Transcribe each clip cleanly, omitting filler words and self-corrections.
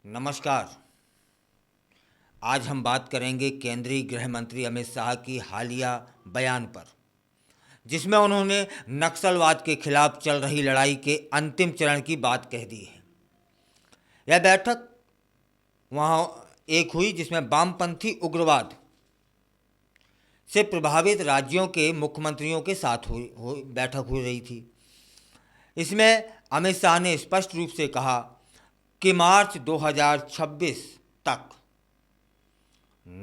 नमस्कार। आज हम बात करेंगे केंद्रीय गृह मंत्री अमित शाह की हालिया बयान पर, जिसमें उन्होंने नक्सलवाद के खिलाफ चल रही लड़ाई के अंतिम चरण की बात कह दी है। यह बैठक वहाँ एक हुई जिसमें वामपंथी उग्रवाद से प्रभावित राज्यों के मुख्यमंत्रियों के साथ बैठक हो रही थी। इसमें अमित शाह ने स्पष्ट रूप से कहा कि मार्च 2026 तक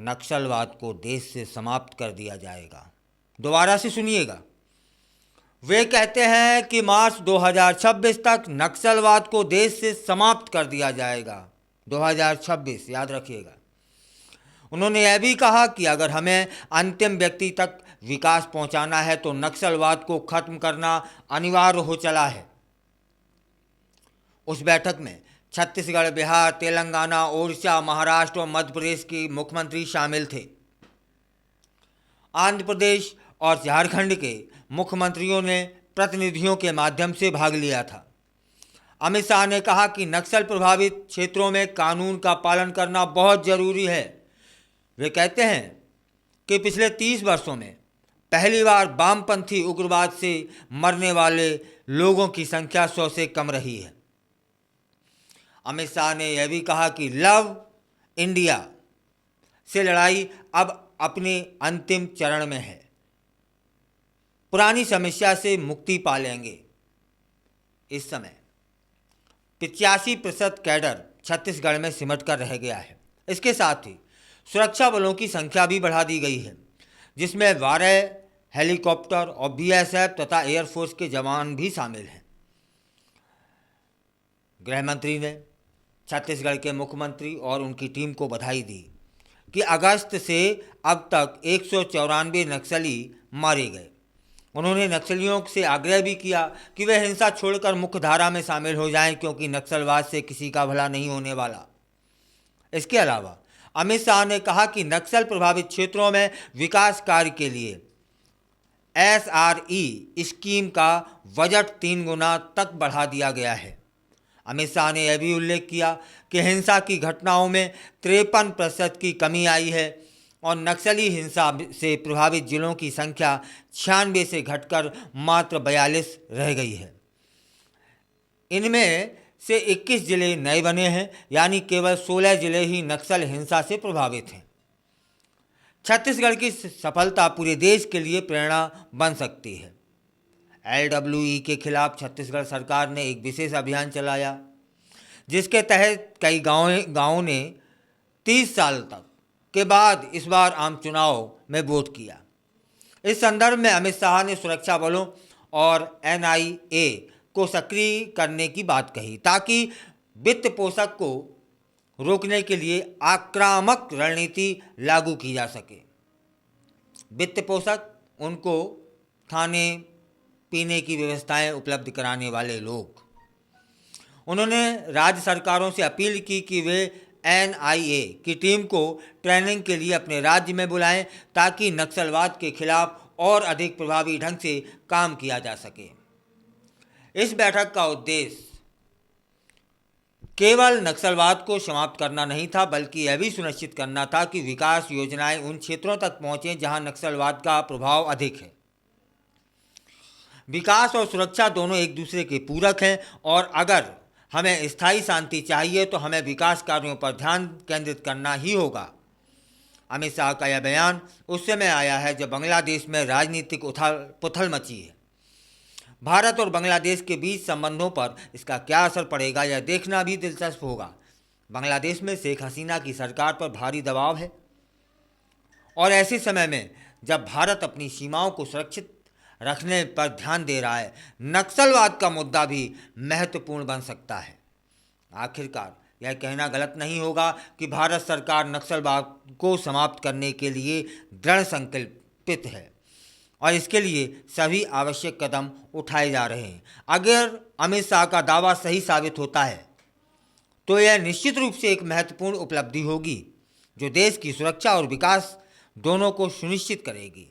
नक्सलवाद को देश से समाप्त कर दिया जाएगा। दोबारा से सुनिएगा, वे कहते हैं कि मार्च 2026 तक नक्सलवाद को देश से समाप्त कर दिया जाएगा। 2026 याद रखिएगा। उन्होंने यह भी कहा कि अगर हमें अंतिम व्यक्ति तक विकास पहुंचाना है तो नक्सलवाद को खत्म करना अनिवार्य हो चला है। उस बैठक में छत्तीसगढ़, बिहार, तेलंगाना, ओडिशा, महाराष्ट्र और मध्य प्रदेश के मुख्यमंत्री शामिल थे। आंध्र प्रदेश और झारखंड के मुख्यमंत्रियों ने प्रतिनिधियों के माध्यम से भाग लिया था। अमित शाह ने कहा कि नक्सल प्रभावित क्षेत्रों में कानून का पालन करना बहुत जरूरी है। वे कहते हैं कि पिछले 30 वर्षों में पहली बार वामपंथी उग्रवाद से मरने वाले लोगों की संख्या 100 से कम रही है। अमित शाह ने यह भी कहा कि लव इंडिया से लड़ाई अब अपने अंतिम चरण में है। पुरानी समस्या से मुक्ति पा लेंगे। इस समय 85% कैडर छत्तीसगढ़ में सिमट कर रह गया है। इसके साथ ही सुरक्षा बलों की संख्या भी बढ़ा दी गई है, जिसमें 12 हेलीकॉप्टर और बीएसएफ तथा एयरफोर्स के जवान भी शामिल हैं। गृह मंत्री ने छत्तीसगढ़ के मुख्यमंत्री और उनकी टीम को बधाई दी कि अगस्त से अब तक 194 नक्सली मारे गए। उन्होंने नक्सलियों से आग्रह भी किया कि वे हिंसा छोड़कर मुख्य धारा में शामिल हो जाएं, क्योंकि नक्सलवाद से किसी का भला नहीं होने वाला। इसके अलावा अमित शाह ने कहा कि नक्सल प्रभावित क्षेत्रों में विकास कार्य के लिए SRE स्कीम का बजट 3 गुना तक बढ़ा दिया गया है। अमित शाह ने यह भी उल्लेख किया कि हिंसा की घटनाओं में 53% की कमी आई है और नक्सली हिंसा से प्रभावित जिलों की संख्या 96 से घटकर मात्र 42 रह गई है। इनमें से 21 जिले नए बने हैं, यानी केवल 16 जिले ही नक्सल हिंसा से प्रभावित हैं। छत्तीसगढ़ की सफलता पूरे देश के लिए प्रेरणा बन सकती है। LWE के खिलाफ छत्तीसगढ़ सरकार ने एक विशेष अभियान चलाया, जिसके तहत कई गांवों ने 30 साल तक के बाद इस बार आम चुनाव में वोट किया। इस संदर्भ में अमित शाह ने सुरक्षा बलों और NIA को सक्रिय करने की बात कही, ताकि वित्त पोषक को रोकने के लिए आक्रामक रणनीति लागू की जा सके। वित्त पोषक उनको खाने पीने की व्यवस्थाएं उपलब्ध कराने वाले लोग। उन्होंने राज्य सरकारों से अपील की कि वे NIA की टीम को ट्रेनिंग के लिए अपने राज्य में बुलाएं, ताकि नक्सलवाद के खिलाफ और अधिक प्रभावी ढंग से काम किया जा सके। इस बैठक का उद्देश्य केवल नक्सलवाद को समाप्त करना नहीं था, बल्कि यह भी सुनिश्चित करना था कि विकास योजनाएं उन क्षेत्रों तक पहुंचें जहां नक्सलवाद का प्रभाव अधिक है। विकास और सुरक्षा दोनों एक दूसरे के पूरक हैं, और अगर हमें स्थायी शांति चाहिए तो हमें विकास कार्यों पर ध्यान केंद्रित करना ही होगा। अमित शाह का यह बयान उस समय आया है जब बांग्लादेश में राजनीतिक उथल पुथल मची है। भारत और बांग्लादेश के बीच संबंधों पर इसका क्या असर पड़ेगा, यह देखना भी दिलचस्प होगा। बांग्लादेश में शेख हसीना की सरकार पर भारी दबाव है, और ऐसे समय में जब भारत अपनी सीमाओं को सुरक्षित रखने पर ध्यान दे रहा है, नक्सलवाद का मुद्दा भी महत्वपूर्ण बन सकता है। आखिरकार यह कहना गलत नहीं होगा कि भारत सरकार नक्सलवाद को समाप्त करने के लिए दृढ़ संकल्पित है, और इसके लिए सभी आवश्यक कदम उठाए जा रहे हैं। अगर अमित शाह का दावा सही साबित होता है तो यह निश्चित रूप से एक महत्वपूर्ण उपलब्धि होगी, जो देश की सुरक्षा और विकास दोनों को सुनिश्चित करेगी।